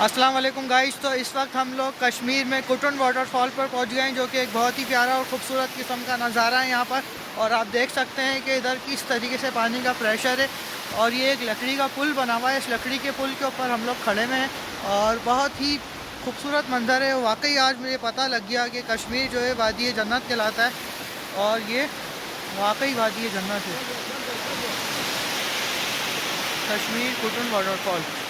अस्सलाम वालेकुम गाइस। तो इस वक्त हम लोग कश्मीर में कुटुन वाटरफॉल पर पहुंच गए हैं, जो कि एक बहुत ही प्यारा और ख़ूबसूरत किस्म का नज़ारा है यहाँ पर। और आप देख सकते हैं कि इधर किस तरीके से पानी का प्रेशर है। और ये एक लकड़ी का पुल बना हुआ है, इस लकड़ी के पुल के ऊपर हम लोग खड़े हुए हैं और बहुत ही खूबसूरत मंजर है। वाकई आज मुझे पता लग गया कि कश्मीर जो है वादी जन्नत कहलाता है, और ये वाकई वादी जन्नत है, कश्मीर कुटुन वाटरफॉल।